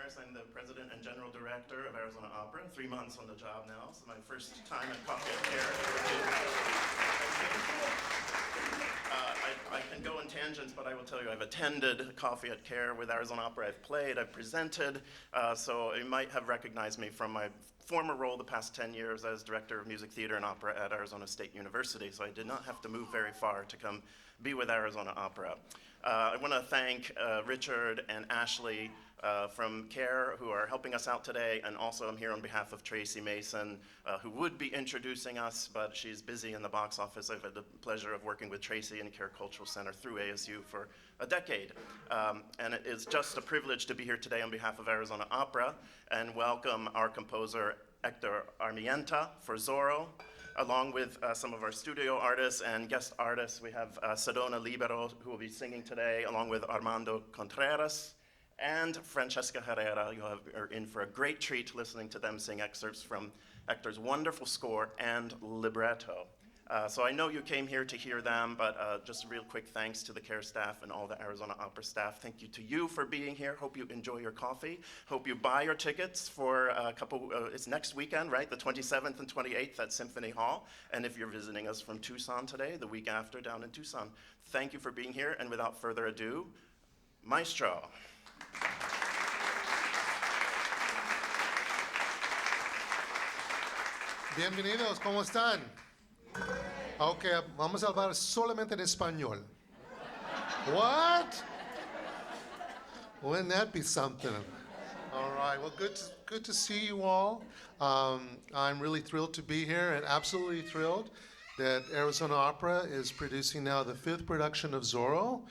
Harris. I'm the president and general director of Arizona Opera. 3 months on the job now, so my first time at Coffee at Kerr. I can go in tangents, but I will tell you I've attended Coffee at Kerr with Arizona Opera. I've played, I've presented, so you might have recognized me from my former role the past 10 years as director of music theater and opera at Arizona State University, so I did not have to move very far to come be with Arizona Opera. I want to thank Richard and Ashley from Kerr, who are helping us out today, and also I'm here on behalf of Tracy Mason, who would be introducing us, but she's busy in the box office. I've had the pleasure of working with Tracy in Kerr Cultural Center through ASU for a decade, and it is just a privilege to be here today on behalf of Arizona Opera and welcome our composer Hector Armienta for Zorro, along with some of our studio artists and guest artists. We have Sedona Libero, who will be singing today, along with Armando Contreras and Francesca Herrera. You are in for a great treat listening to them sing excerpts from Hector's wonderful score and libretto. So I know you came here to hear them, but just a real quick thanks to the Kerr staff and all the Arizona Opera staff. Thank you to you for being here. Hope you enjoy your coffee. Hope you buy your tickets for a couple, it's next weekend, right? The 27th and 28th at Symphony Hall. And if you're visiting us from Tucson today, the week after down in Tucson. Thank you for being here, and without further ado, Maestro. Bienvenidos, ¿cómo están? Ok, vamos a hablar solamente en español. What? Wouldn't that be something? All right, well, good to see you all. I'm really thrilled to be here and absolutely thrilled that Arizona Opera is producing now the 5th production of Zorro.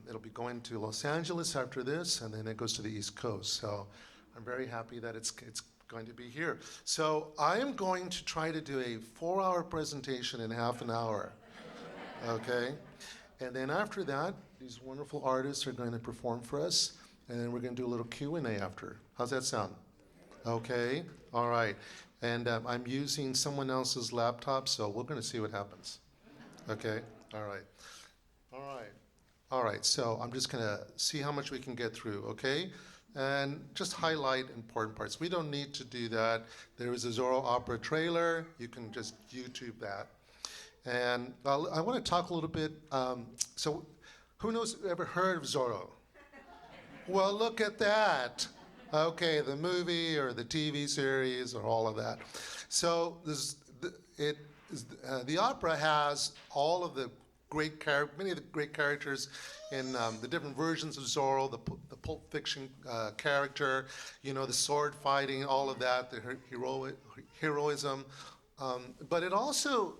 It'll be going to Los Angeles after this, and then it goes to the East Coast. So I'm very happy that it's going to be here. So I am going to try to do a 4-hour presentation in half an hour, okay? And then after that, these wonderful artists are going to perform for us, and then we're going to do a little Q&A after. How's that sound? Okay, all right. And I'm using someone else's laptop, so we're going to see what happens. Okay, all right. All right. All right, so I'm just going to see how much we can get through, okay? And just highlight important parts. We don't need to do that. There is a Zorro Opera trailer. You can just YouTube that. And I want to talk a little bit. So who knows, ever heard of Zorro? Well, look at that. Okay, the movie or the TV series or all of that. So the opera has all of the many of the great characters in the different versions of Zorro, the Pulp Fiction character, you know, the sword fighting, all of that, the heroism. But it also,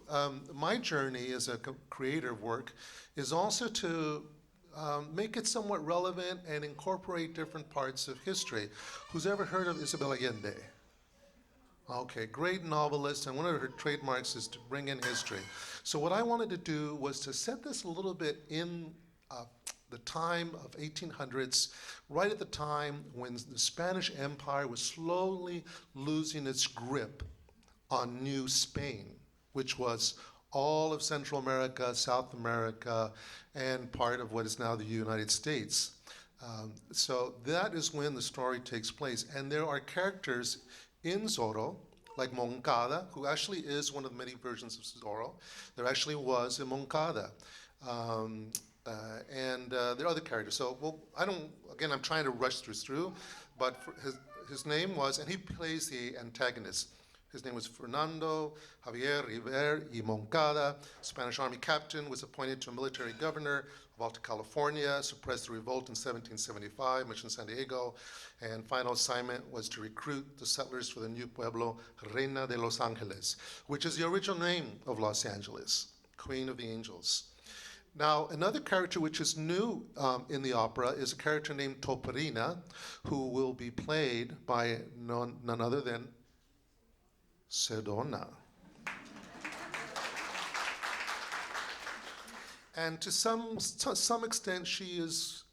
my journey as a creator of work is also to make it somewhat relevant and incorporate different parts of history. Who's ever heard of Isabel Allende? Okay, great novelist, and one of her trademarks is to bring in history. So what I wanted to do was to set this a little bit in the time of 1800s, right at the time when the Spanish Empire was slowly losing its grip on New Spain, which was all of Central America, South America, and part of what is now the United States. So that is when the story takes place. And there are characters in Zorro, like Moncada, who actually is one of the many versions of Zorro. There actually was a Moncada. And there are other characters. So, well, I'm trying to rush through, but his name was, and he plays the antagonist. His name was Fernando Javier River y Moncada, Spanish Army captain, was appointed to a military governor of Alta California, suppressed the revolt in 1775, Mission San Diego, and final assignment was to recruit the settlers for the new pueblo, Reina de Los Angeles, which is the original name of Los Angeles, Queen of the Angels. Now, another character which is new in the opera is a character named Toparina, who will be played by none other than Sedona. And to some extent, she is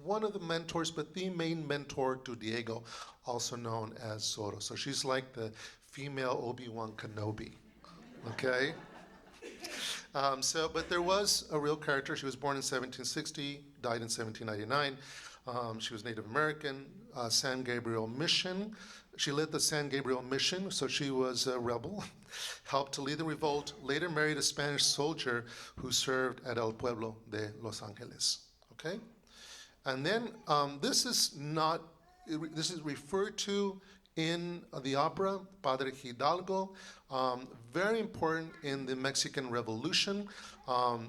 one of the mentors, but the main mentor to Diego, also known as Zorro. So she's like the female Obi-Wan Kenobi, okay? But there was a real character. She was born in 1760, died in 1799. She was Native American, San Gabriel Mission. She led the San Gabriel Mission, so she was a rebel, helped to lead the revolt, later married a Spanish soldier who served at El Pueblo de Los Angeles. Okay? And then this is referred to in the opera, Padre Hidalgo, very important in the Mexican Revolution.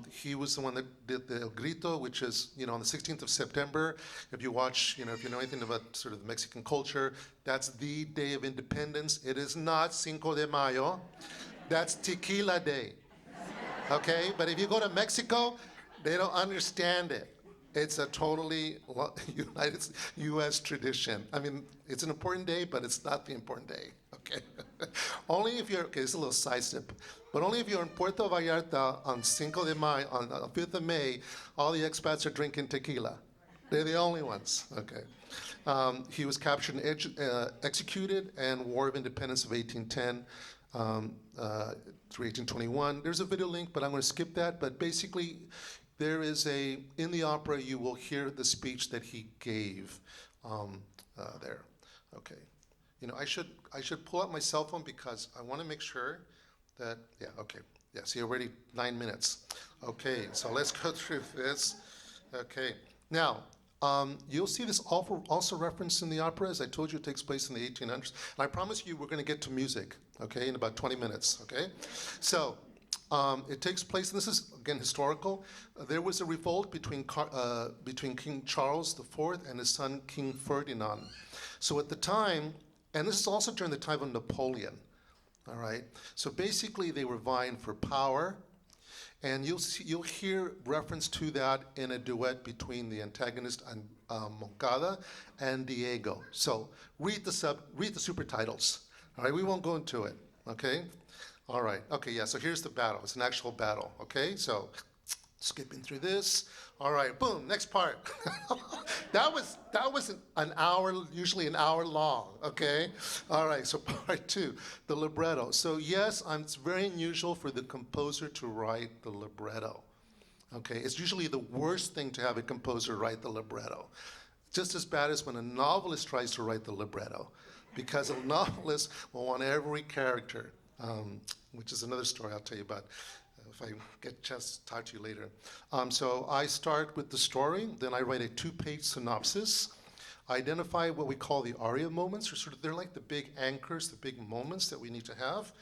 He was the one that did the El Grito, which is, on the 16th of September. If you watch, if you know anything about sort of the Mexican culture, that's the day of independence. It is not Cinco de Mayo. That's Tequila Day. Okay? But if you go to Mexico, they don't understand it. It's a totally U.S. tradition. I mean, it's an important day, but it's not the important day, okay? Only if you're, it's a little side step, but only if you're in Puerto Vallarta on Cinco de Mayo, on 5th of May, all the expats are drinking tequila. They're the only ones, okay? He was captured and executed in War of Independence of 1810 through 1821. There's a video link, but I'm going to skip that, but basically, there is in the opera, you will hear the speech that he gave there. Okay. I should pull out my cell phone because I want to make sure that, yeah, okay. Yeah, see, already 9 minutes. Okay, so let's go through this. Okay. Now, you'll see this also referenced in the opera. As I told you, it takes place in the 1800s. And I promise you we're going to get to music, okay, in about 20 minutes, okay? So, it takes place, and this is, again, historical. There was a revolt between King Charles IV and his son, King Ferdinand. So at the time, and this is also during the time of Napoleon, all right? So basically, they were vying for power, and you'll hear reference to that in a duet between the antagonist Moncada and Diego. So read the super titles, all right? We won't go into it, okay? All right. Okay, yeah, so here's the battle. It's an actual battle, okay? So skipping through this. All right, boom, next part. that was an hour, usually an hour long, okay? All right, so part 2, the libretto. So yes, it's very unusual for the composer to write the libretto, okay? It's usually the worst thing to have a composer write the libretto. Just as bad as when a novelist tries to write the libretto, because a novelist will want every character. Which is another story I'll tell you about if I get a chance to talk to you later. So I start with the story, then I write a 2-page synopsis, identify what we call the aria moments, or they're like the big anchors, the big moments that we need to have.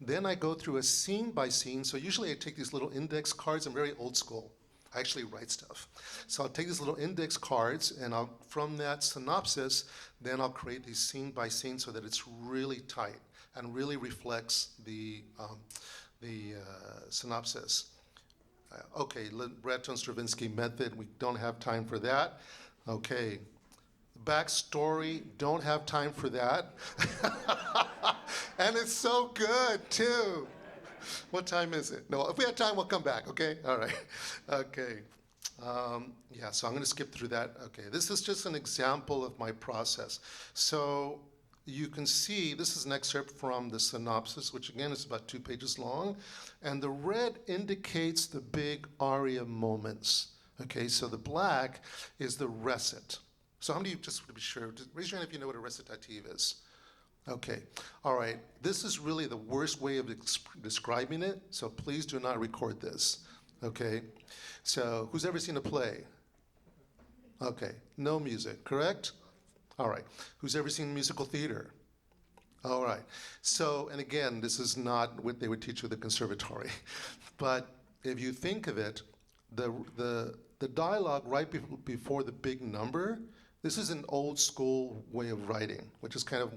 Then I go through a scene by scene. So usually I take these little index cards. I'm very old school. I actually write stuff. So I'll take these little index cards, and from that synopsis, then I'll create these scene by scene so that it's really tight and really reflects the synopsis. Okay, libretto and Stravinsky method, we don't have time for that. Okay, backstory, don't have time for that. And it's so good, too. What time is it? No, if we have time, we'll come back, okay? All right, okay. Yeah, so I'm going to skip through that. Okay, this is just an example of my process. So you can see, this is an excerpt from the synopsis, which again is about 2 pages long. And the red indicates the big aria moments. Okay, so the black is the recit. So how many of you, just to be sure, raise your hand if you know what a recitative is. Okay, all right. This is really the worst way of describing it, so please do not record this. Okay, so who's ever seen a play? Okay, no music, correct? All right. Who's ever seen musical theater? All right. So, and again, this is not what they would teach you at the conservatory. But if you think of it, the dialogue right before the big number, this is an old school way of writing, which is kind of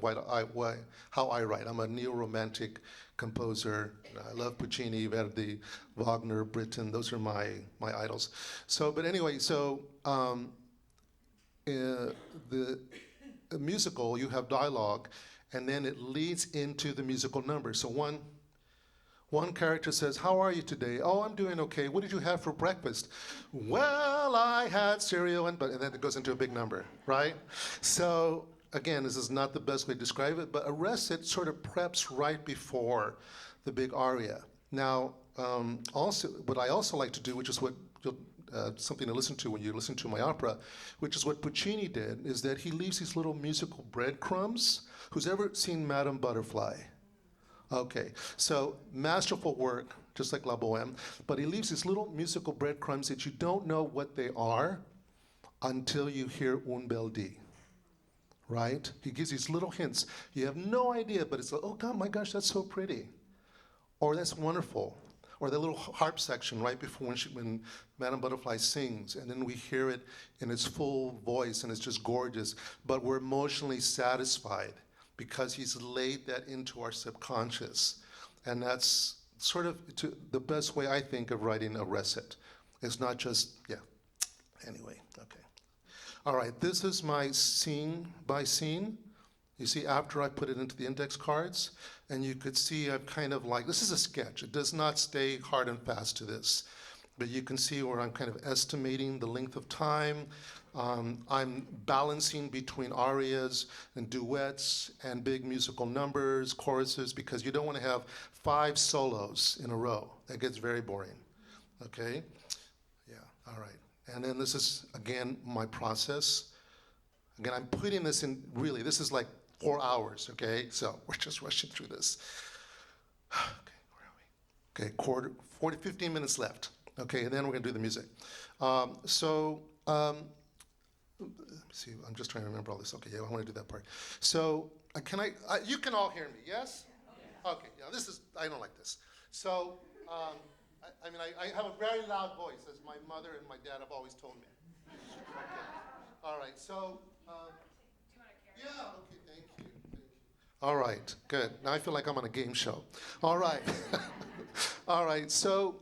how I write. I'm a neo-romantic composer. I love Puccini, Verdi, Wagner, Britten. Those are my idols. So, but anyway, so the musical, you have dialogue, and then it leads into the musical number. So one character says, "How are you today?" "Oh, I'm doing okay. What did you have for breakfast?" "Well, I had cereal," and then it goes into a big number, right? So again, this is not the best way to describe it, but a recit sort of preps right before the big aria. Now, also, what I also like to do, which is what something to listen to when you listen to my opera, which is what Puccini did, is that he leaves these little musical breadcrumbs. Who's ever seen Madame Butterfly? Okay, so masterful work, just like La Boheme, but he leaves these little musical breadcrumbs that you don't know what they are until you hear Un bel dì, right? He gives these little hints. You have no idea, but it's like, oh God, my gosh, that's so pretty. Or that's wonderful. Or that little harp section right before when Madame Butterfly sings, and then we hear it in its full voice, and it's just gorgeous. But we're emotionally satisfied because he's laid that into our subconscious. And that's sort of the best way I think of writing a recit. It's not just, yeah. Anyway, okay. All right, this is my scene by scene. You see, after I put it into the index cards, and you could see I'm kind of like, this is a sketch. It does not stay hard and fast to this. But you can see where I'm kind of estimating the length of time. I'm balancing between arias and duets and big musical numbers, choruses, because you don't want to have 5 solos in a row. That gets very boring, okay? Yeah, all right. And then this is, again, my process. Again, I'm putting this in, really, this is like 4 hours, okay? So we're just rushing through this. Okay, where are we? Okay, 15 minutes left. Okay, and then we're gonna do the music. Let me see, I'm just trying to remember all this. Okay, yeah, I wanna do that part. So, you can all hear me, yes? Okay, yeah, I don't like this. So, I have a very loud voice, as my mother and my dad have always told me. Okay, all right, so, yeah, okay, thank you. All right, good. Now I feel like I'm on a game show. All right. All right, so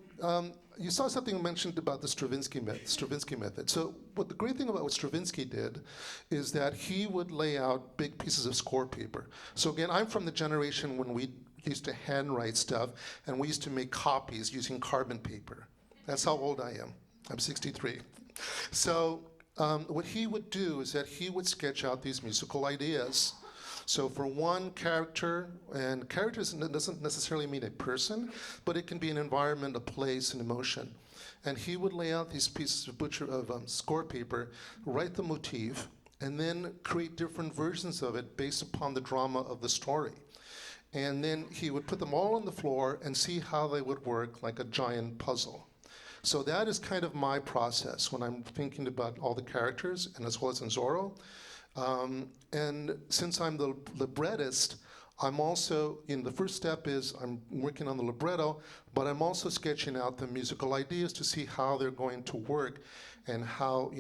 you saw something mentioned about the Stravinsky method. So what the great thing about what Stravinsky did is that he would lay out big pieces of score paper. So again, I'm from the generation when we used to handwrite stuff, and we used to make copies using carbon paper. That's how old I am. I'm 63. So what he would do is that he would sketch out these musical ideas. So for one character, and characters doesn't necessarily mean a person, but it can be an environment, a place, an emotion. And he would lay out these pieces of score paper, write the motif, and then create different versions of it based upon the drama of the story. And then he would put them all on the floor and see how they would work like a giant puzzle. So that is kind of my process when I'm thinking about all the characters, and as well as in Zorro. And since I'm the librettist, I'm also, the first step is I'm working on the libretto, but I'm also sketching out the musical ideas to see how they're going to work and how,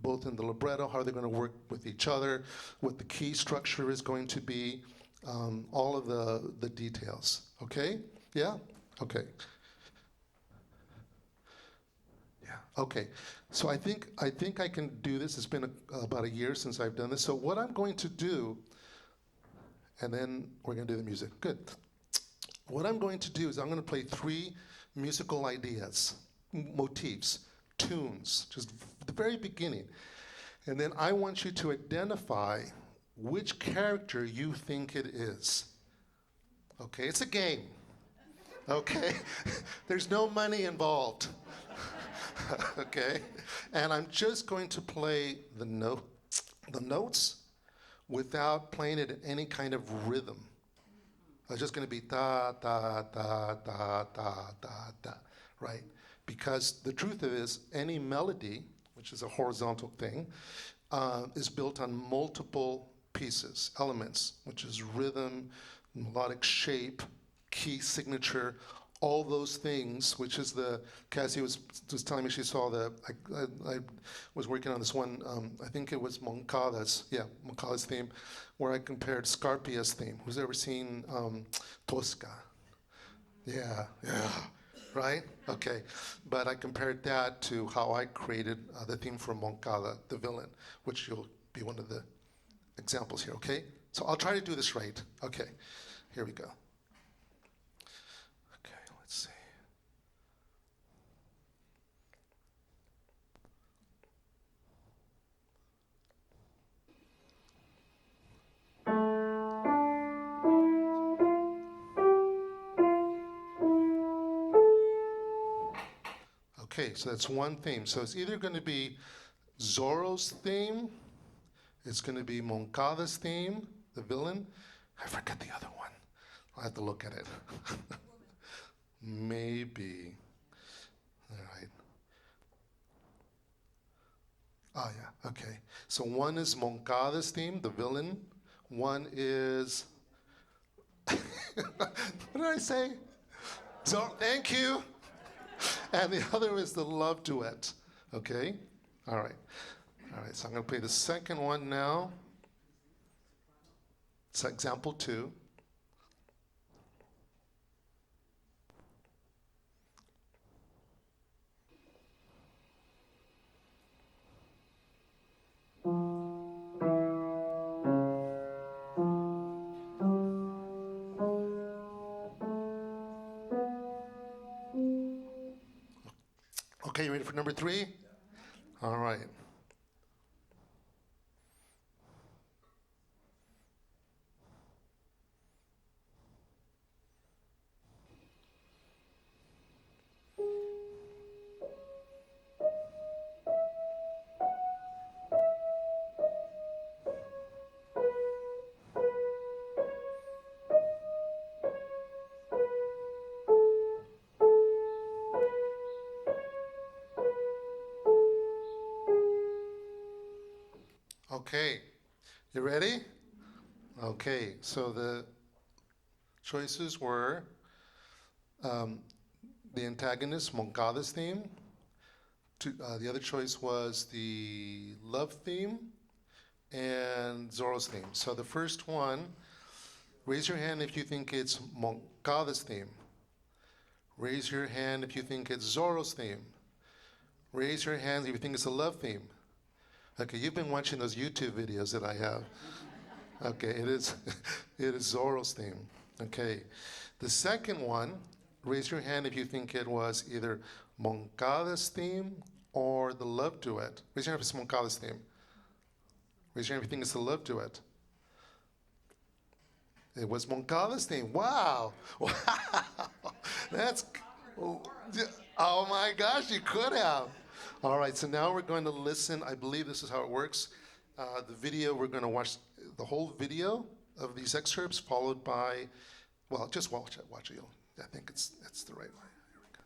both in the libretto, how they're going to work with each other, what the key structure is going to be, all of the details. Okay? Yeah? Okay. Okay, so I think I can do this. It's been about a year since I've done this. So what I'm going to do, and then we're going to do the music. Good. What I'm going to do is I'm going to play 3 musical ideas, motifs, tunes, just the very beginning. And then I want you to identify which character you think it is. Okay, it's a game. Okay, there's no money involved. Okay, and I'm just going to play the notes without playing it in any kind of rhythm. It's just going to be da da da da da da da, right? Because the truth of it is, any melody, which is a horizontal thing, is built on multiple pieces, elements, which is rhythm, melodic shape, key signature, all those things, which is Cassie was telling me she saw I was working on this one, I think it was Moncada's theme, where I compared Scarpia's theme. Who's ever seen Tosca? Yeah, right? Okay, but I compared that to how I created the theme for Moncada, the villain, which will be one of the examples here, okay? So I'll try to do this right. Okay, here we go. Okay, so that's one theme. So it's either going to be Zorro's theme, it's going to be Moncada's theme, the villain. I forget the other one. I'll have to look at it. Maybe. All right. Oh, yeah, okay. So one is Moncada's theme, the villain. One is, what did I say? So, thank you. And the other is the love duet. Okay? All right. All right, so I'm going to play the second one now. It's example 2. Okay, you ready for number 3? All right. Okay, you ready? Okay, so the choices were the antagonist, Moncada's theme. The other choice was the love theme and Zorro's theme. So the first one, raise your hand if you think it's Moncada's theme. Raise your hand if you think it's Zorro's theme. Raise your hands if you think it's a love theme. Okay, you've been watching those YouTube videos that I have. Okay, it is Zorro's theme. Okay, the second one, raise your hand if you think it was either Moncada's theme or the love duet. Raise your hand if it's Moncada's theme. Raise your hand if you think it's the love duet. It was Moncada's theme. Wow. Wow. That's, oh my gosh, you could have. All right, so now we're going to listen. I believe this is how it works. The video, we're going to watch the whole video of these excerpts, followed by, well, just watch it. I think it's the right way. Here we go.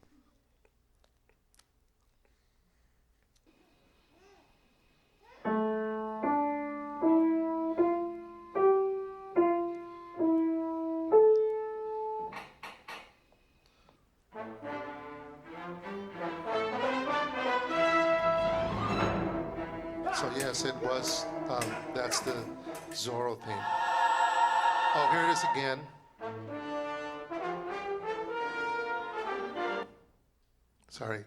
So yes, it was, that's the Zorro theme. Oh, here it is again. Sorry.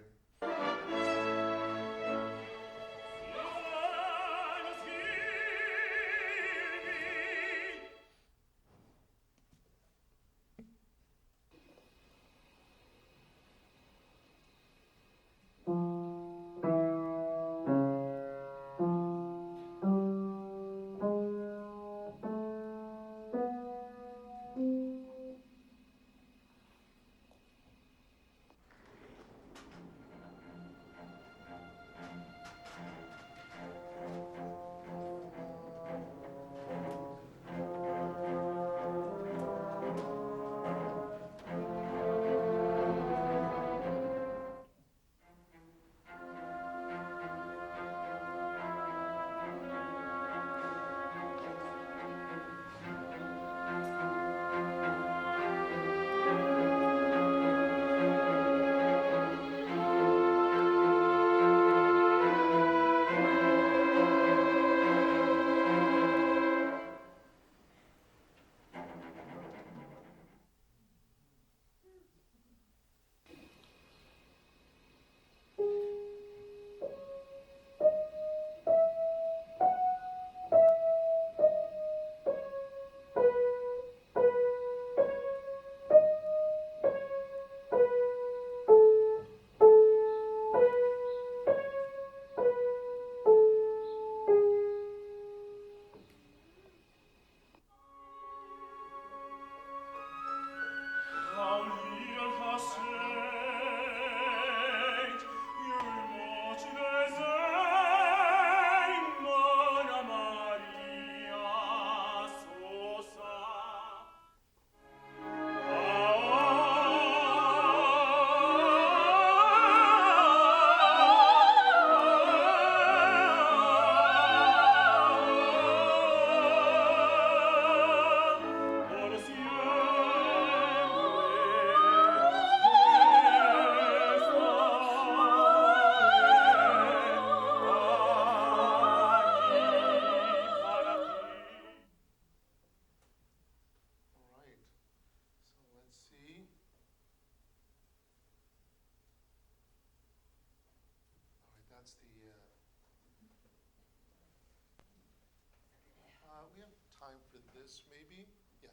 this maybe, yeah,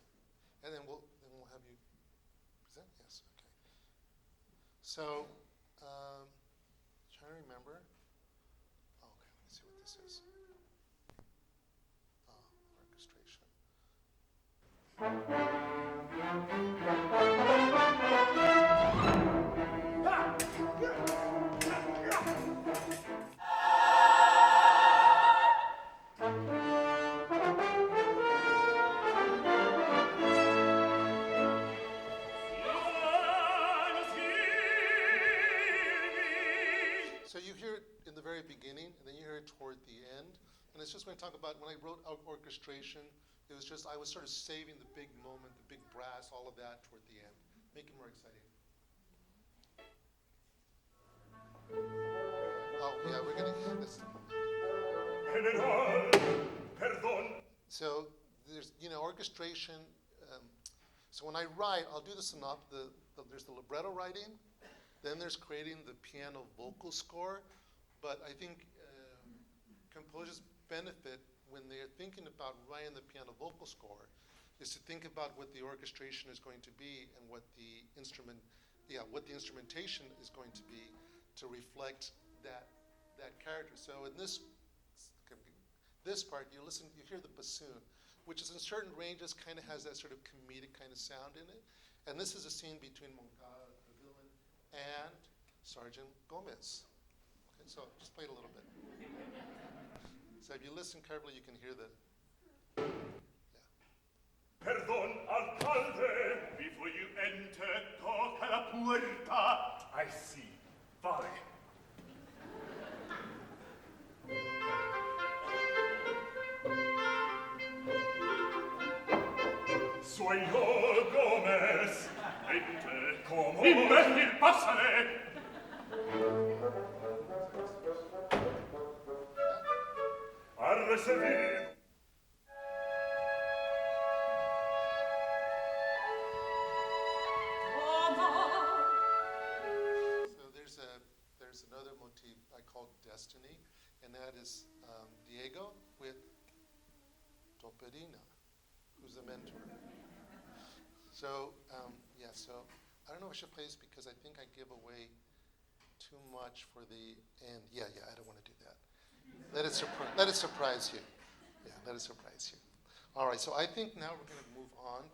and then we'll have you present. Yes, okay. So, trying to remember. Oh, okay, let me see what this is. Orchestration. So you hear it in the very beginning, and then you hear it toward the end. And it's just going to talk about when I wrote orchestration, it was just, I was sort of saving the big moment, the big brass, all of that toward the end, make it more exciting. Oh, yeah, we're going to hear this. So there's, orchestration. So when I write, I'll do the there's the libretto writing, then there's creating the piano vocal score. But I think composers benefit when they're thinking about writing the piano vocal score is to think about what the orchestration is going to be and what the instrumentation is going to be to reflect that character. So in this part, you hear the bassoon, which is in certain ranges kind of has that sort of comedic kind of sound in it. And this is a scene between Moncada, the villain, and Sergeant Gomez. Okay, so just play it a little bit. So if you listen carefully, you can hear the. Perdon, alcalde, before you enter, toca la puerta. I see. Vale. Soy yo, Gomez. Ente como... Imbécil, pásale. A recibir. There's another motif I call Destiny, and that is Diego with Toperina, who's the mentor. So, so I don't know if I should play this because I think I give away too much for the end. Yeah, I don't want to do that. Let it surprise you. Yeah, let it surprise you. All right, so I think now we're going to move on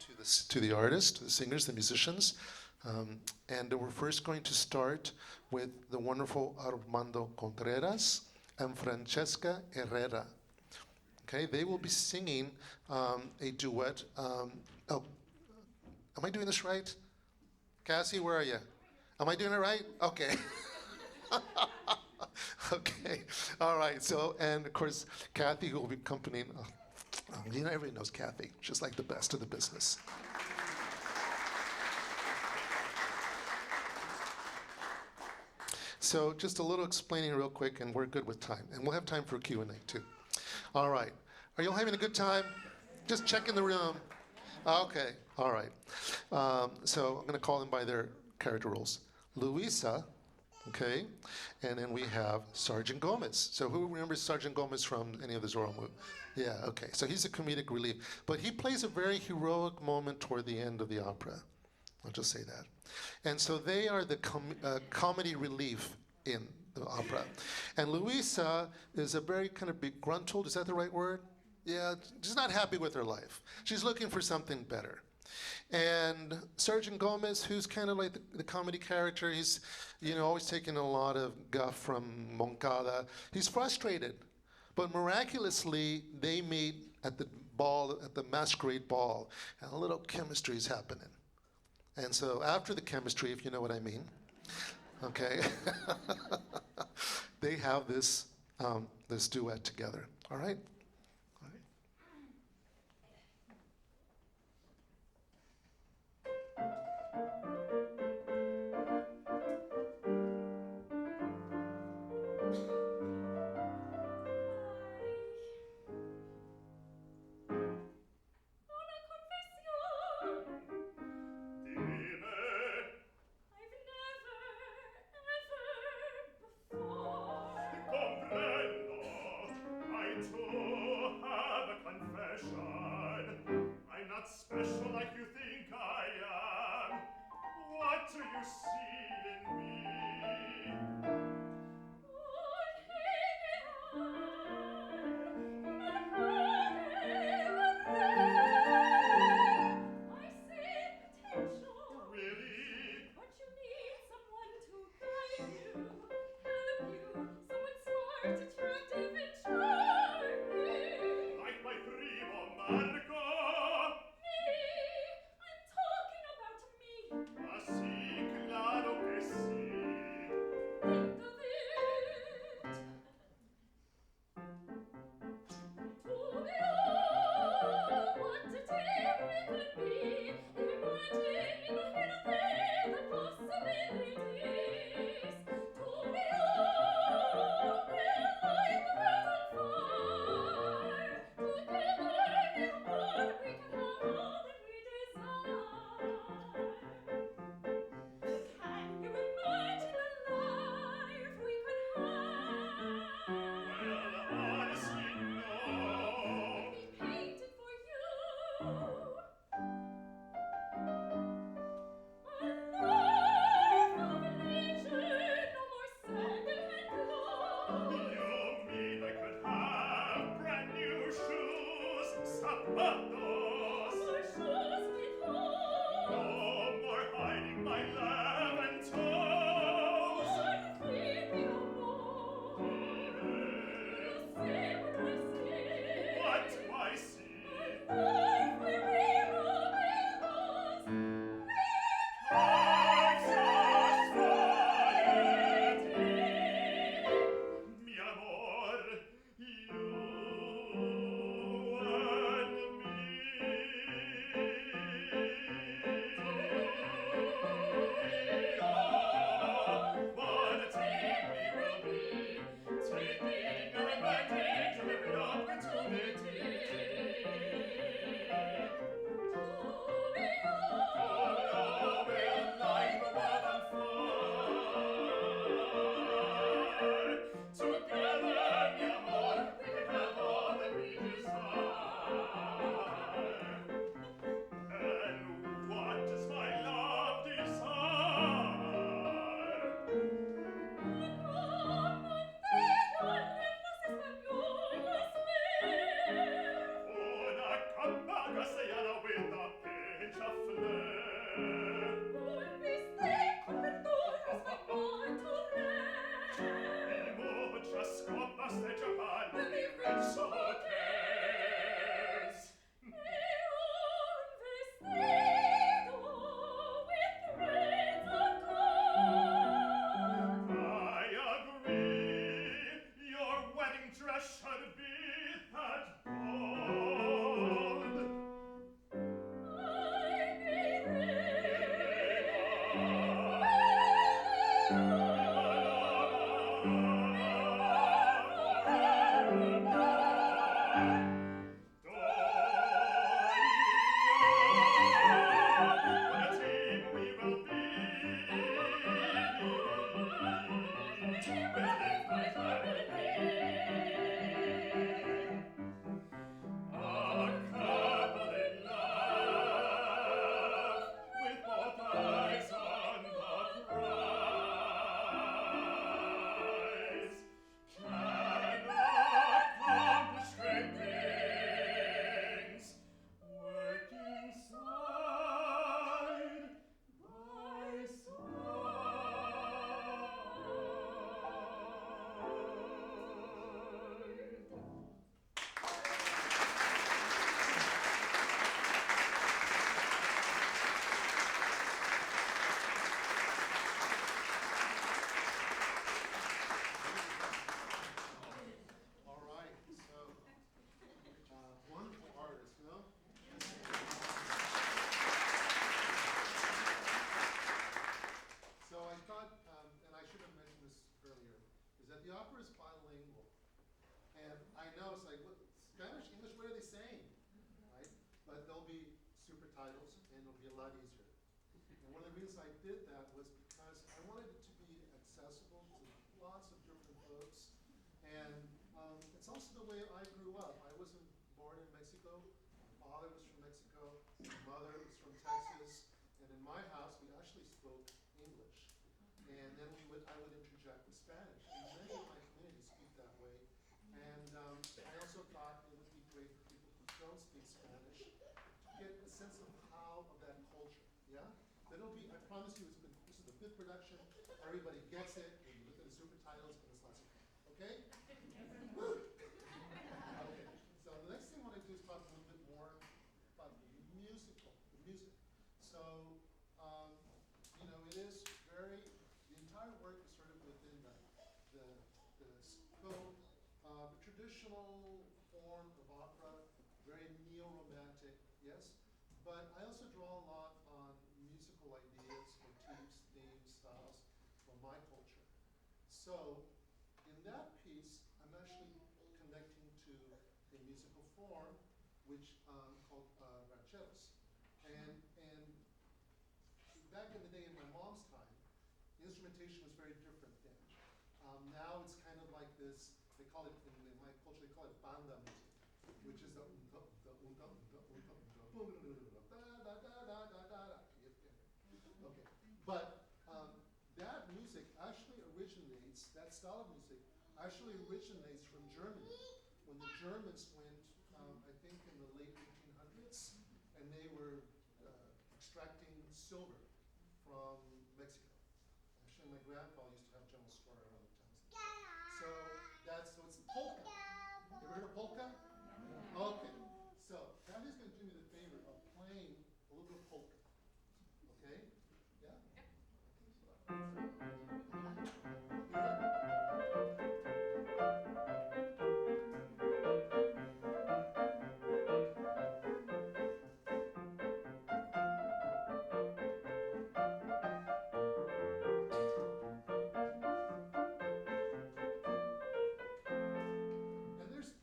to the artists, to the singers, the musicians. And we're first going to start with the wonderful Armando Contreras and Francesca Herrera. Okay, they will be singing a duet. Am I doing this right? Cassie, where are you? Am I doing it right? Okay. Okay, all right. So, and of course, Kathy, who will be accompanying. Everybody knows Kathy. She's like the best of the business. So just a little explaining real quick, and we're good with time. And we'll have time for a Q&A, too. All right. Are you all having a good time? Just checking the room. Okay. All right. So I'm going to call them by their character roles. Luisa, okay? And then we have Sergeant Gomez. So who remembers Sergeant Gomez from any of the Zorro movies? Yeah, okay. So he's a comedic relief. But he plays a very heroic moment toward the end of the opera. I'll just say that. And so they are the comedy relief in the opera. And Luisa is a very kind of begruntled, is that the right word? Yeah, she's not happy with her life. She's looking for something better. And Sergeant Gomez, who's kind of like the comedy character, he's always taking a lot of guff from Moncada. He's frustrated. But miraculously, they meet at the ball, at the masquerade ball, and a little chemistry is happening. And so after the chemistry, if you know what I mean, okay, they have this duet together. All right? All right. Comprendo, I too you see in me? Really? But you need someone to guide you, help you, someone smart, attractive, and charming. Like my primo Marco? Me, I'm talking about me. Ah, sì, claro che sì. Think of it. To be all, what a day we could be. Imagine in the the possibilities. To be all, we'll light the world on fire. Together, dear boy, we can have all that we desire. Can you imagine a life we could have? Well, honestly, no. Let me paint it for you. A life of leisure, no more second-hand clothes. You mean I could have brand new shoes, zapatos? Or shoes with No holes. more hiding my love and toes. Or creepy no more. You see what I see. What do I see? A life where we rub elbows. Hearts of society. Mi amor, you and me. What a team we will be, taking advantage of every opportunity. Oh, we'll light the world on fire. Together, mi amor, we can have all that we desire. And what does my love desire? Una capa castellana with a pinch of flair. Y muchas copas de champán, We'll be rich, so who cares? I agree, your wedding dress should be that gold. What a team we will be. We'll live quite happily. A couple in love, with both eyes on the prize, can accomplish great things, working side by side. All right, so wonderful artist, no? So I thought, and I should have mentioned this earlier, is that the opera is bilingual. And I know it's like, what, Spanish, English, what are they saying? Right? But there'll be super titles and it'll be a lot easier. And one of the reasons I did that was because I wanted it to be accessible to lots of different folks. And it's also the way I grew up. I wasn't born in Mexico. My father was from Mexico. My mother was from Texas. And in my house, we actually spoke English. then I would interject with Spanish. And many of my communities speak that way. And I also thought it would be great for people who don't speak Spanish to get a sense of that culture. Yeah? That'll be, I promise you, this is the 5th production. Everybody gets it. When you look at the super titles, and it's lots of fun. Okay? Okay. So the next thing I want to do is talk a little bit more about the music. So, it is the entire work is sort of within the scope of a traditional form of opera, very neo-romantic, yes? But I also draw a lot on musical ideas, motifs, themes, styles from my culture. So, in that piece, I'm actually connecting to a musical form which called rancheros. And back in the day, in my mom's time, the instrumentation was very different then. Now it's kind of like this, they call it, in my culture, they call it banda music, which is the okay. But that music actually originates, that style of music actually originates from Germany. When the Germans went, I think in the late 1800s, and they were extracting silver from Mexico. Actually, my grandpa used to have a general store around the town. So it's polka. You ever heard of polka? Okay. So Patty's going to do me the favor of playing a little bit of polka. Okay? Yeah?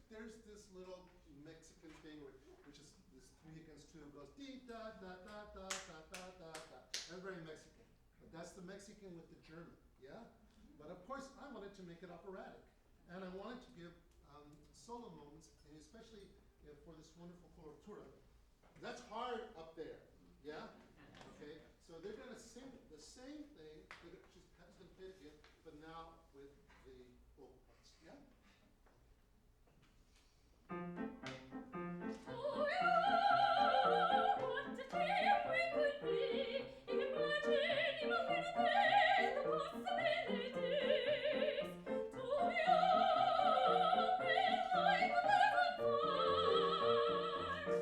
There's this little Mexican thing which is this 3 against 2 goes dee da da da da da da da da. That's very Mexican. But that's the Mexican with the German, yeah? But of course I wanted to make it operatic. And I wanted to give solo moments, and especially for this wonderful coloratura. That's hard up there, yeah? Okay, so they're gonna sing the same thing, she's gonna play it again, but now with the vocal parts, yeah? Oh, what a dream we could be, imagining all the possibilities. To be open like a little fire.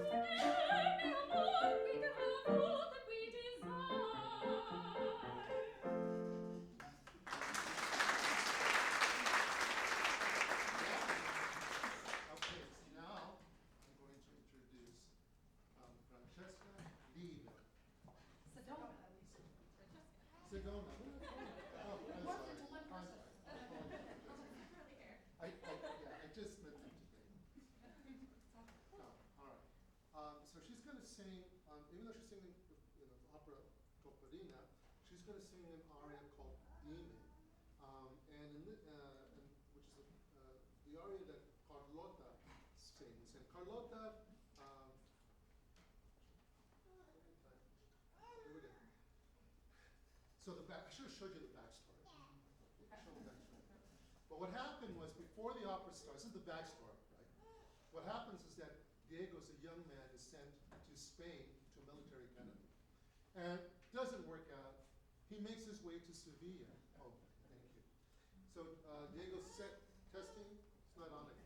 Together, mi amor, we can have all that we desire. Okay, so now I'm going to introduce Francesca Liebe. Sedona. Sedona. Oh, I'm Morphed sorry. into one I'm person. sorry. I just meant it today. Oh, all right. So she's going to sing, even though she's singing opera called Parina, she's going to sing an aria called Dime, which is the aria that Carlotta sings. And Carlotta, here we go. So I should have showed you the backstory. Show the backstory. But what happened was, before the opera starts, this is the backstory, right? What happens is that Diego, as a young man, is sent to Spain to a military academy. And doesn't work out. He makes his way to Sevilla. Oh, thank you. So Diego's set testing. It's not on it.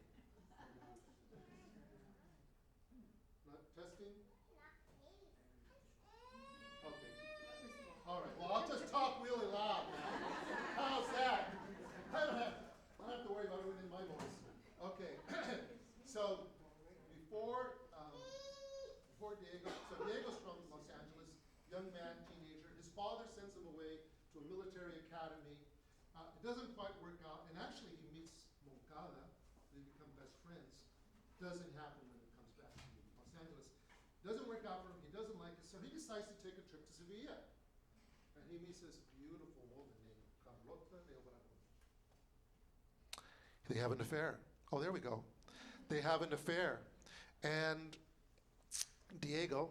Not testing? Okay. All right. Well, I'll just talk really loud now. How's that? I don't have to worry about it in my voice. Okay. So before Diego, Diego's from Los Angeles, young man, teenager. His father sends him away to a military academy. It doesn't quite work out, and actually he meets Moncada. They become best friends. Doesn't happen when he comes back to Los Angeles. Doesn't work out for him. He doesn't like it, so he decides to take a trip to Sevilla. And he meets this beautiful woman named Carlota de Obrador. They have an affair. Oh, there we go. They have an affair. And Diego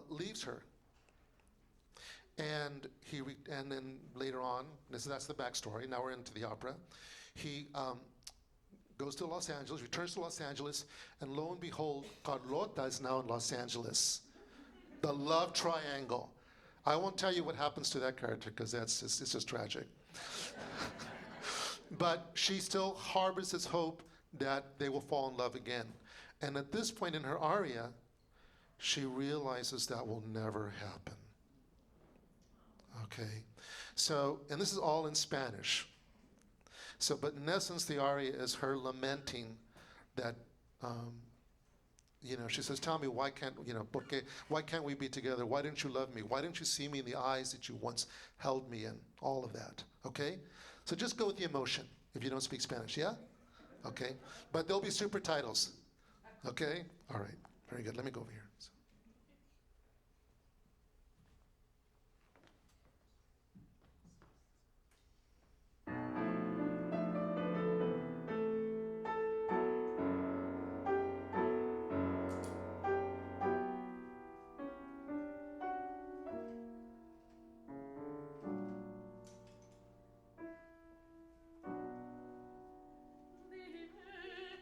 leaves her. And and then later on, that's the backstory. Now we're into the opera. He goes to Los Angeles, returns to Los Angeles, and lo and behold, Carlota is now in Los Angeles. The love triangle. I won't tell you what happens to that character because it's just tragic. But she still harbors this hope that they will fall in love again. And at this point in her aria, she realizes that will never happen. Okay, so, and this is all in Spanish. So, but in essence, the aria is her lamenting that, she says, tell me, why can't we be together? Why didn't you love me? Why didn't you see me in the eyes that you once held me in? All of that, okay? So just go with the emotion if you don't speak Spanish, yeah? Okay, but there'll be super titles, okay? All right, very good, let me go over here. Dime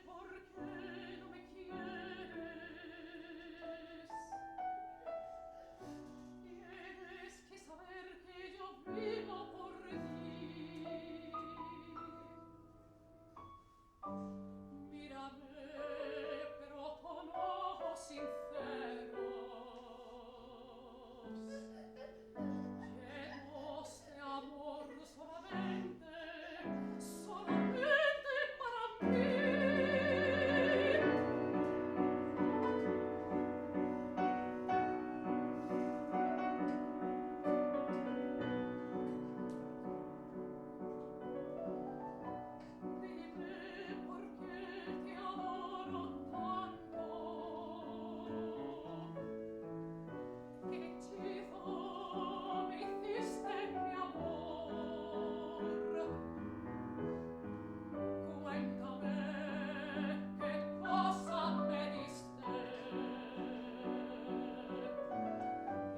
por qué no me quieres. Tienes que saber que yo vivo por ti. Mírame, pero con ojos sinceros, llenos de amor solamente, solamente para mí. Dime por qué te adoro tanto, qué hechizo me hiciste, mi amor. Cuéntame qué cosa me diste,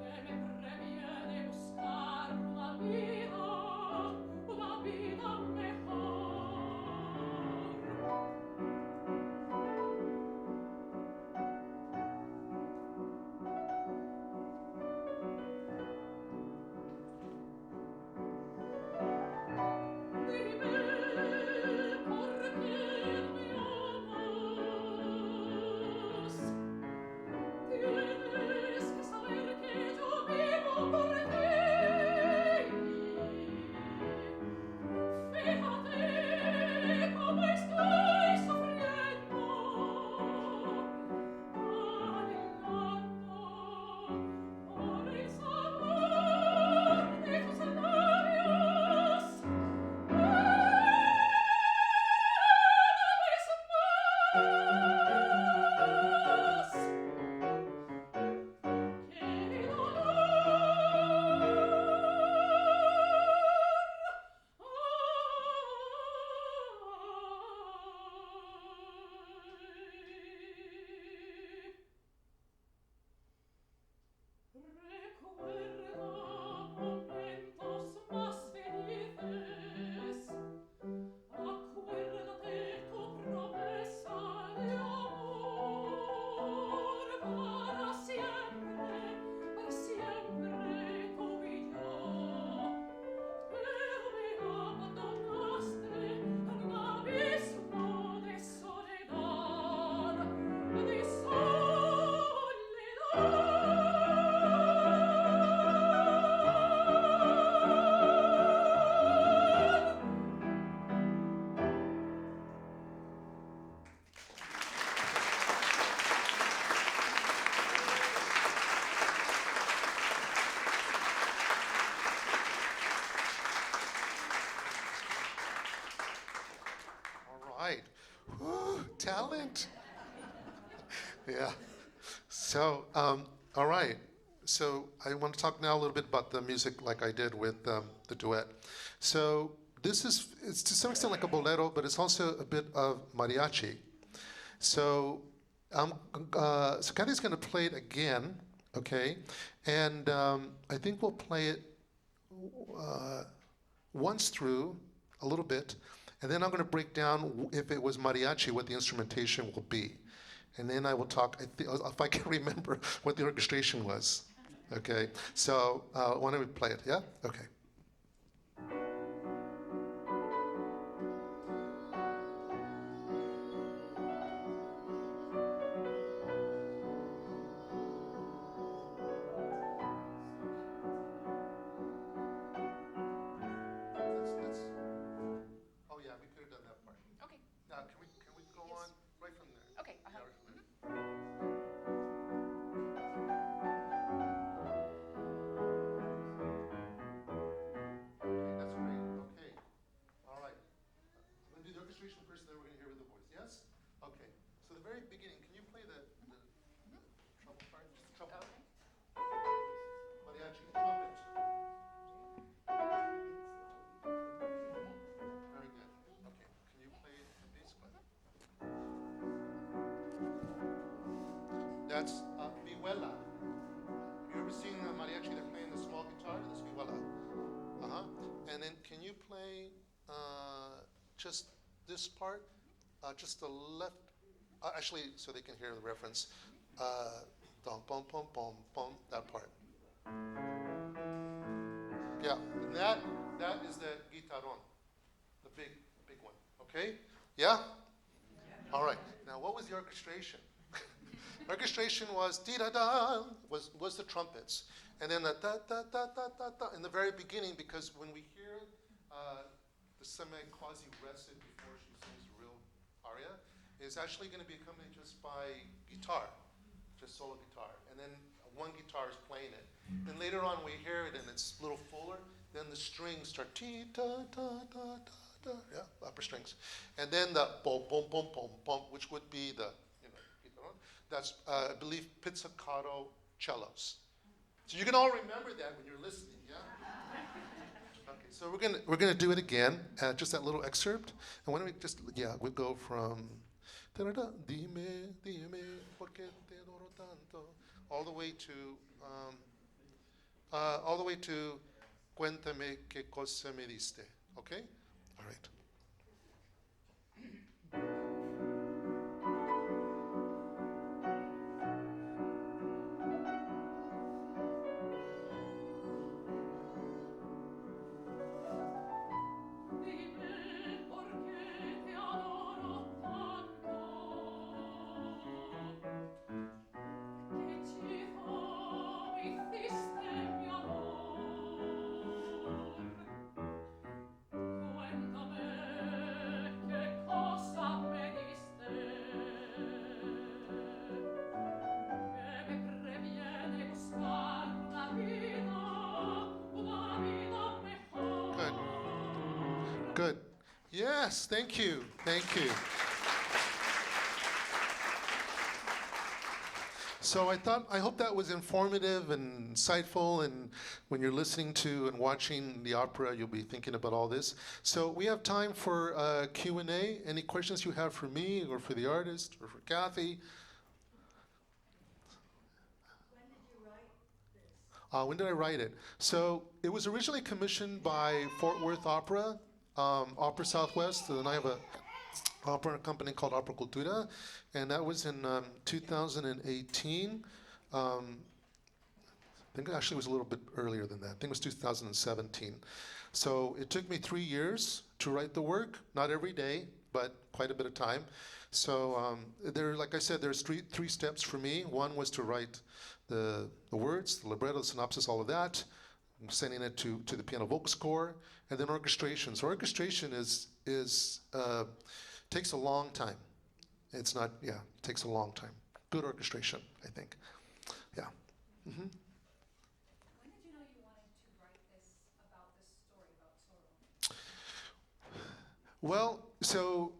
que me previene buscar una vida mejor. Dime por qué no me amas. Tienes que saber que yo vivo por ti. Fíjate cómo estoy sufriendo, anhelando por el sabor de tus labios. Recuerda momentos más felices. Acuérdate tu promesa de amor para siempre tú y yo. Pero me abandonaste en un abismo de soledad, de soledad. All right. Woo, talent. Yeah. So, all right. So I want to talk now a little bit about the music like I did with the duet. So it's to some extent like a bolero, but it's also a bit of mariachi. So so Kathy's going to play it again, okay? And I think we'll play it once through a little bit, and then I'm going to break down if it was mariachi, what the instrumentation will be. And then I will talk, if I can remember what the orchestration was. Okay, so why don't we play it, yeah? Okay. Oh yeah, we could have done that part. Okay. Now, can we go on right from there? Okay. Yeah, right from there. Okay, that's great. Okay. All right. I'm going to do the orchestration first, then we're going to hear with the voice. Yes? Okay. So the very beginning, can you play the trouble part? Just the trouble. Okay. Mariachi, trumpet. Very good. Okay. Can you play the bass clef? That's vihuela. Have you ever seen the mariachi? They're playing the small guitar. That's vihuela. And then can you play just this part, just the left? Actually, so they can hear the reference. Dum pum pum pum pum. That part. Yeah, and that is the guitarrón, the big one. Okay? Yeah. All right. Now, what was the orchestration? Orchestration was dee-da-da, was the trumpets. And then the da-da-da-da-da-da in the very beginning, because when we hear the semi-quasi-recit before she sings the real aria, is actually going to be accompanied just by guitar, just solo guitar. And then one guitar is playing it. Then later on we hear it and it's a little fuller. Then the strings start tee-da-da-da-da-da, yeah, upper strings. And then the bom-bom-bom-bom-bom, which would be the, guitarón. That's, I believe, pizzicato cellos. So you can all remember that when you're listening, yeah? Okay, so we're gonna do it again, just that little excerpt. And why don't we just, we'll go from da-da-da, dime, por qué te adoro tanto, all the way to cuéntame qué cosa me diste. Okay? All right. Dime por qué te adoro tanto, qué hechizo me hiciste, mi amor. Cuéntame qué cosa me diste, que me previene buscar una vida mejor. Good. Good. Yes, thank you. Thank you. So I hope that was informative and insightful, and when you're listening to and watching the opera, you'll be thinking about all this. So we have time for Q&A. Any questions you have for me or for the artist or for Kathy? When did I write it? So it was originally commissioned by Fort Worth Opera, Opera Southwest, and then I have a opera company called Opera Cultura, and that was in 2018. I think it actually was a little bit earlier than that. I think it was 2017. So it took me 3 years to write the work, not every day, but quite a bit of time. So like I said, there's three steps for me. One was to write the words, the libretto, the synopsis, all of that, sending it to the piano vocal score, and then orchestration. So orchestration takes a long time. It's not, it takes a long time. Good orchestration, I think. Yeah. When did you know you wanted to write this story about Zorro? Well, so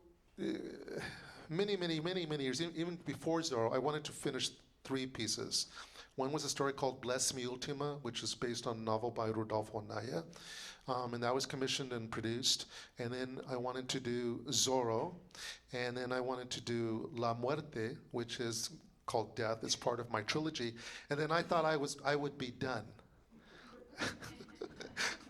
many years, even before Zorro, I wanted to finish 3 pieces. One was a story called Bless Mi Ultima, which is based on a novel by Rodolfo Anaya. And that was commissioned and produced. And then I wanted to do Zorro. And then I wanted to do La Muerte, which is called Death. It's part of my trilogy. And then I thought I would be done.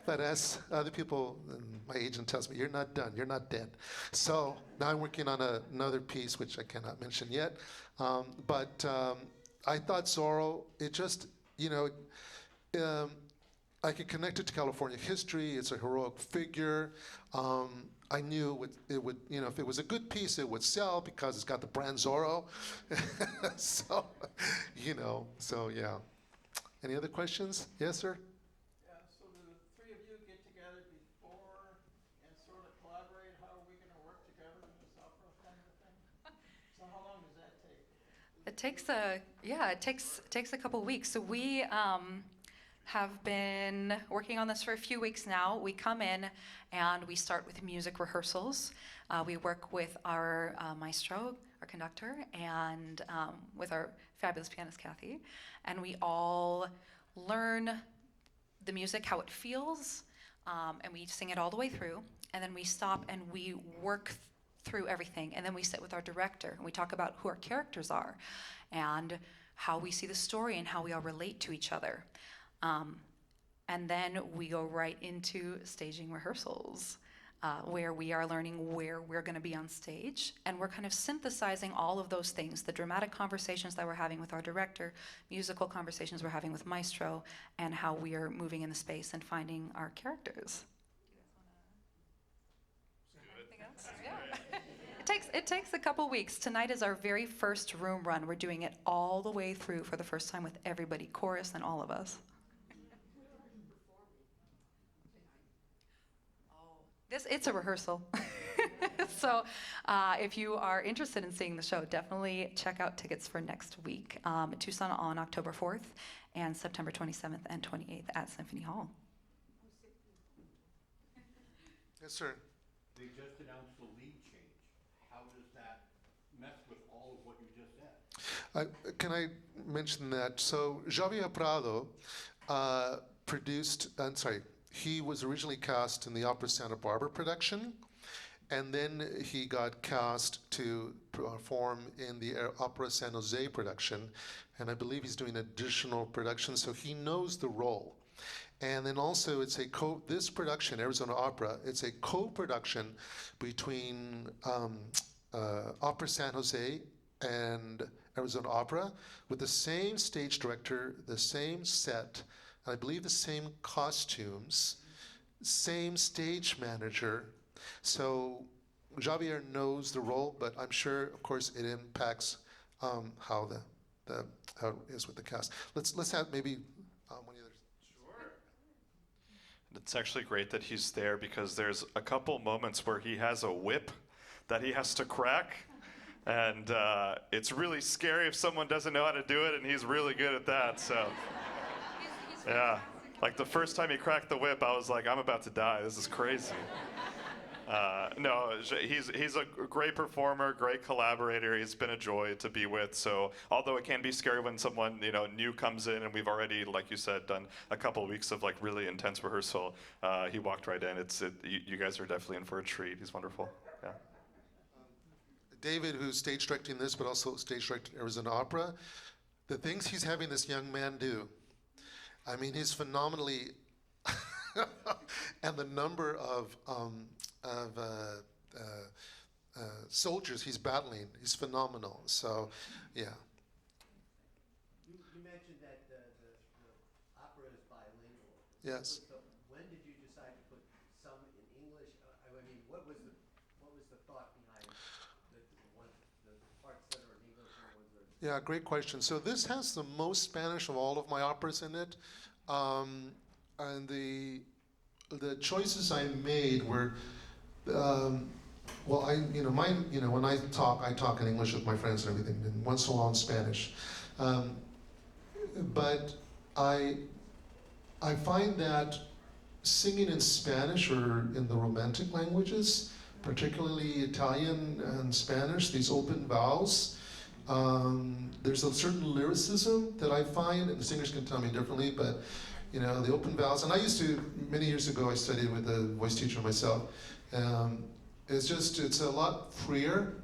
But as other people, and my agent tells me, you're not done, you're not dead. So now I'm working on another piece, which I cannot mention yet. But I thought Zorro, it just, um, I could connect it to California history. It's a heroic figure. I knew it would, if it was a good piece, it would sell because it's got the brand Zorro. so, so yeah. Any other questions? Yes, sir? Yeah, so do the three of you get together before and sort of collaborate? How are we going to work together in this opera kind of a thing? So how long does that take? It takes a couple weeks. So we have been working on this for a few weeks now. We come in and we start with music rehearsals. We work with our maestro, our conductor, and with our fabulous pianist, Kathy. And we all learn the music, how it feels, and we sing it all the way through. And then we stop and we work through everything. And then we sit with our director and we talk about who our characters are and how we see the story and how we all relate to each other. And then we go right into staging rehearsals, where we are learning where we're going to be on stage. And we're kind of synthesizing all of those things, the dramatic conversations that we're having with our director, musical conversations we're having with maestro, and how we are moving in the space and finding our characters. Anything else? Yeah. It takes a couple weeks. Tonight is our very first room run. We're doing it all the way through for the first time with everybody, chorus and all of us. It's a rehearsal. So if you are interested in seeing the show, definitely check out tickets for next week. Tucson on October 4th and September 27th and 28th at Symphony Hall. Yes, sir. They just announced the lead change. How does that mess with all of what you just said? Can I mention that? So Javier Prado he was originally cast in the Opera Santa Barbara production, and then he got cast to perform in the Opera San Jose production, and I believe he's doing additional production, so he knows the role. And then also it's this production, Arizona Opera, it's a co-production between Opera San Jose and Arizona Opera with the same stage director, the same set, I believe the same costumes, same stage manager. So Javier knows the role, but I'm sure, of course, it impacts how it is with the cast. Let's have maybe one of the others. Sure. It's actually great that he's there because there's a couple moments where he has a whip that he has to crack. And it's really scary if someone doesn't know how to do it, and he's really good at that. So, yeah, like the first time he cracked the whip, I was like, I'm about to die. This is crazy. No, he's a great performer, great collaborator. He's been a joy to be with. So, although it can be scary when someone new comes in, and we've already, like you said, done a couple of weeks of like really intense rehearsal, he walked right in. You guys are definitely in for a treat. He's wonderful. Yeah. David, who's stage directing this, but also stage directed Arizona Opera, the things he's having this young man do, I mean, he's phenomenally, and the number of soldiers he's battling, he's phenomenal. So, yeah. You mentioned that the opera is bilingual. Yes. When did you decide to put some in English? I mean, what was the thought behind the parts that are in English and the ones that are? Yeah, great question. So this has the most Spanish of all of my operas in it, and the choices I made were, when I talk in English with my friends and everything, and once in a while in Spanish, but I find that singing in Spanish or in the Romantic languages, particularly Italian and Spanish, these open vowels, there's a certain lyricism that I find, and the singers can tell me differently, but the open vowels, and I used to, many years ago, I studied with a voice teacher myself. It's a lot freer,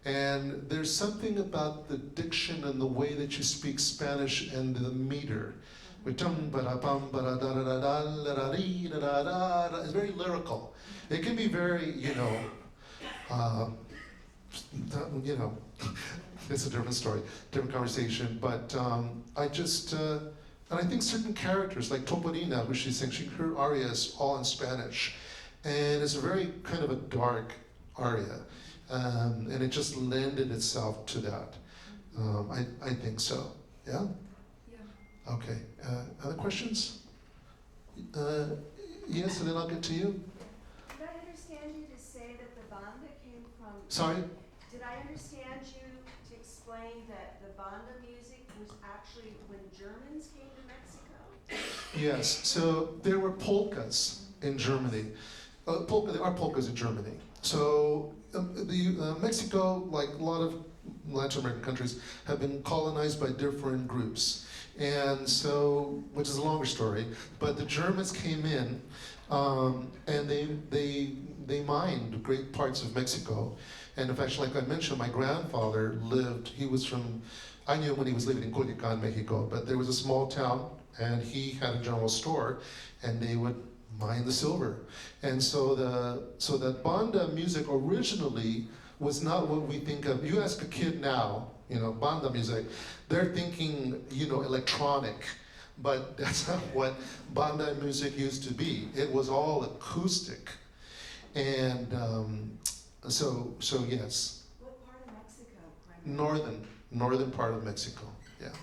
and there's something about the diction and the way that you speak Spanish and the meter We tum ba da bum ba da da da da da la da dee da da da da. It's very lyrical. It can be very, uh, you know, it's a different story, different conversation. But I just, and I think certain characters like Topolina, who she sings, her aria is all in Spanish, and it's a very kind of a dark aria, and it just lended itself to that. I think so. Yeah. Yeah. Okay. Other questions? Yes, and then I'll get to you. Did I understand you to say that the banda came from? Sorry. Did I understand you to explain that the banda music was actually when Germans came to Mexico? Yes. So there were polkas in Germany. There are polkas in Germany. So Mexico, like a lot of Latin American countries, have been colonized by different groups. And so, which is a longer story, but the Germans came in and they mined great parts of Mexico. And in fact, like I mentioned, my grandfather I knew him when he was living in Culiacan, Mexico, but there was a small town and he had a general store and they would mine the silver. And so that banda music originally was not what we think of. You ask a kid now, banda music, they're thinking, electronic, but that's not what banda music used to be. It was all acoustic. And so yes. What part of Mexico primarily? Northern part of Mexico, yeah.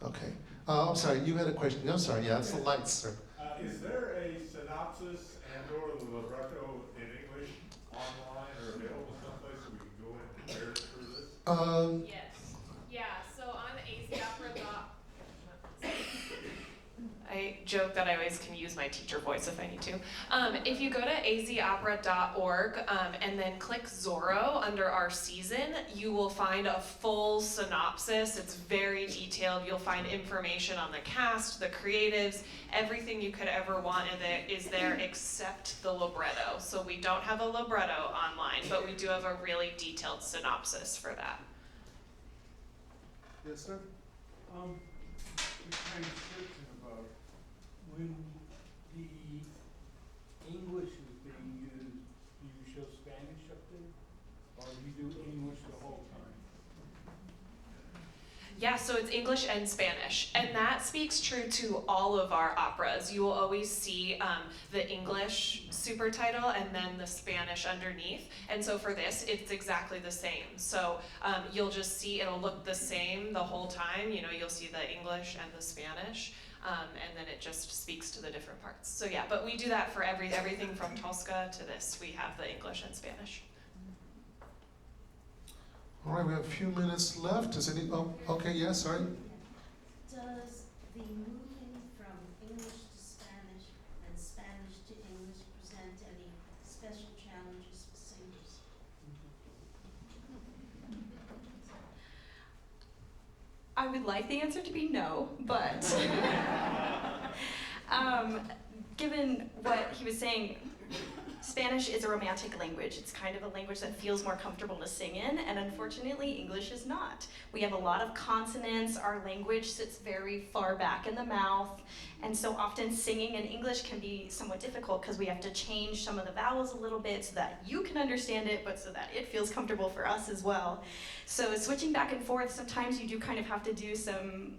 Okay. I'm sorry, you had a question. I'm sorry, yeah, it's the lights, sir. Is there a synopsis and/or the libretto in English online or available someplace so we can go and compare it through this? Yes. Yeah, so on azopera. I joke that I always can use my teacher voice if I need to. If you go to azopera.org and then click Zorro under our season, you will find a full synopsis. It's very detailed. You'll find information on the cast, the creatives, everything you could ever want is there except the libretto. So we don't have a libretto online, but we do have a really detailed synopsis for that. Yes, sir? We're kind of certain about when the English is being used, do you show Spanish up there? Or do you do English the whole time? Yeah, so it's English and Spanish, and that speaks true to all of our operas. You will always see the English super title and then the Spanish underneath, and so for this, it's exactly the same. So you'll just see, it'll look the same the whole time. You'll see the English and the Spanish, and then it just speaks to the different parts. So yeah, but we do that for everything from Tosca to this. We have the English and Spanish. All right, we have a few minutes left. Okay, yes, sorry. Does the moving from English to Spanish and Spanish to English present any special challenges for singers? I would like the answer to be no, but given what he was saying, Spanish is a romantic language. It's kind of a language that feels more comfortable to sing in, and unfortunately, English is not. We have a lot of consonants. Our language sits very far back in the mouth, and so often singing in English can be somewhat difficult because we have to change some of the vowels a little bit so that you can understand it, but so that it feels comfortable for us as well. So switching back and forth, sometimes you do kind of have to do some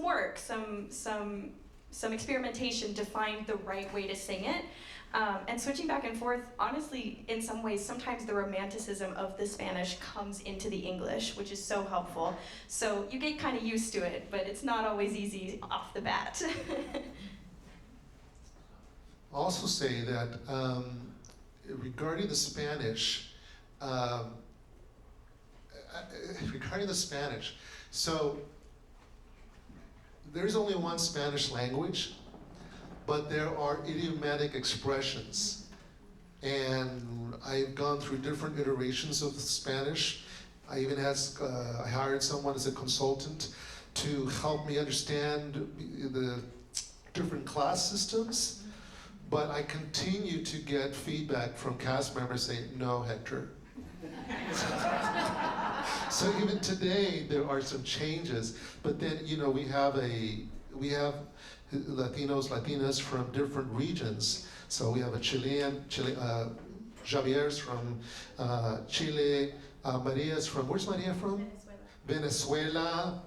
work, some experimentation to find the right way to sing it. And switching back and forth, honestly, in some ways, sometimes the romanticism of the Spanish comes into the English, which is so helpful. So you get kind of used to it, but it's not always easy off the bat. I'll also say that regarding the Spanish, so there's only one Spanish language, but there are idiomatic expressions. And I've gone through different iterations of Spanish. I even I hired someone as a consultant to help me understand the different class systems. But I continue to get feedback from cast members saying, no, Hector. So even today there are some changes, but then we have Latinos, Latinas from different regions. So we have a Javier's from Chile, Maria's from, where's Maria from? Venezuela.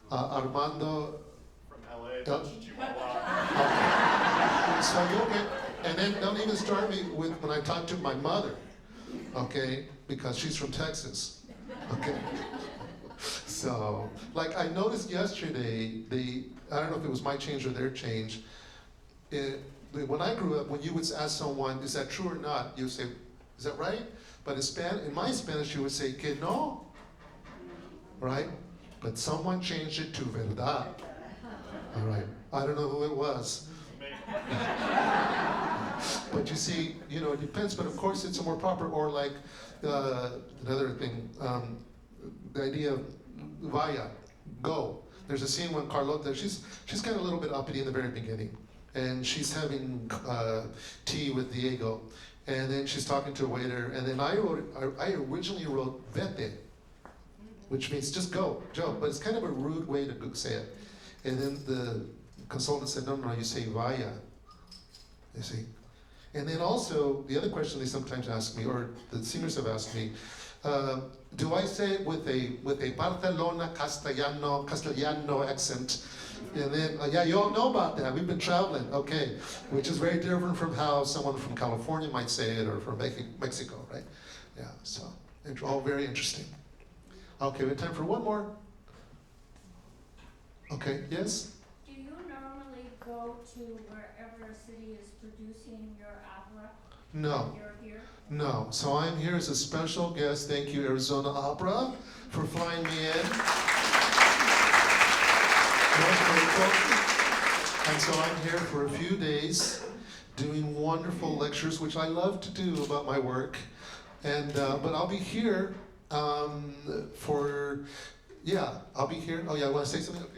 Armando. From LA, Del- that's Chihuahua. So you'll get, and then don't even start me with when I talk to my mother, okay, because she's from Texas, okay. So, like I noticed yesterday, I don't know if it was my change or their change. When I grew up, when you would ask someone, "Is that true or not?" You would say, "Is that right?" But in my Spanish, you would say, "Que no," right? But someone changed it to verdad. All right. I don't know who it was. But you see, it depends. But of course, it's a more proper. Or like another thing, the idea of vaya, go. There's a scene when Carlota, she's kind of a little bit uppity in the very beginning, and she's having tea with Diego, and then she's talking to a waiter, and then I originally wrote vete, which means just go, Joe, but it's kind of a rude way to say it. And then the consultant said, no, you say vaya. You see? And then also, the other question they sometimes ask me, or the singers have asked me, do I say it with a Barcelona Castellano accent? And then, yeah, you all know about that. We've been traveling, okay, which is very different from how someone from California might say it, or from Mexico, right? Yeah, so, all very interesting. Okay, we have time for one more. Okay, yes? Do you normally go to wherever a city is producing your opera? No. You're here? No. So I'm here as a special guest. Thank you, Arizona Opera, for flying me in. Most grateful. And so I'm here for a few days doing wonderful lectures, which I love to do about my work. And but I'll be here I'll be here. Oh yeah, I want to say something? Okay.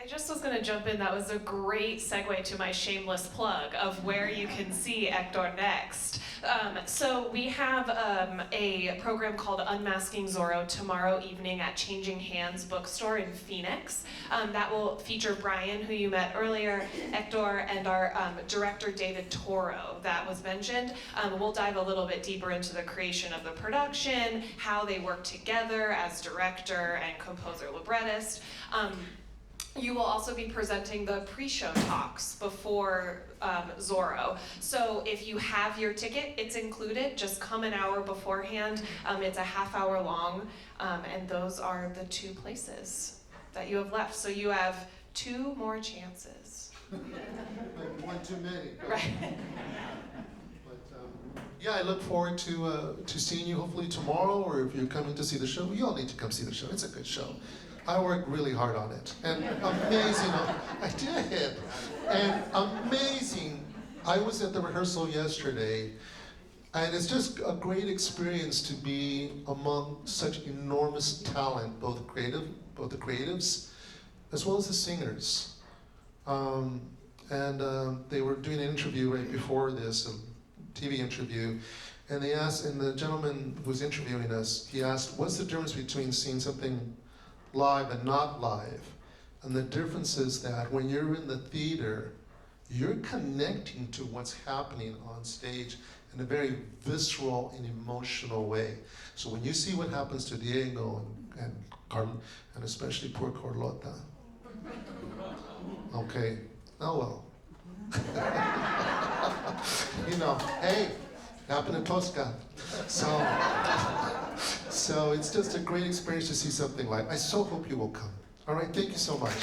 I just was going to jump in. That was a great segue to my shameless plug of where you can see Hector next. So we have a program called Unmasking Zorro tomorrow evening at Changing Hands Bookstore in Phoenix. That will feature Brian, who you met earlier, Hector, and our director, David Toro, that was mentioned. We'll dive a little bit deeper into the creation of the production, how they work together as director and composer librettist. You will also be presenting the pre-show talks before Zorro. So if you have your ticket, it's included. Just come an hour beforehand. It's a half hour long, and those are the 2 places that you have left. So you have 2 more chances. One too many. Right. But yeah, I look forward to seeing you hopefully tomorrow, or if you're coming to see the show, you all need to come see the show. It's a good show. I worked really hard on it, and amazing. I did, and amazing. I was at the rehearsal yesterday, and it's just a great experience to be among such enormous talent, both the creatives, as well as the singers. They were doing an interview right before this, a TV interview, and they asked, and the gentleman who was interviewing us, he asked, "What's the difference between seeing something live and not live?" And the difference is that when you're in the theater, you're connecting to what's happening on stage in a very visceral and emotional way. So when you see what happens to Diego and especially poor Carlota, okay, oh well. Hey, happened in Tosca. So it's just a great experience to see something like. I so hope you will come. All right, thank you so much.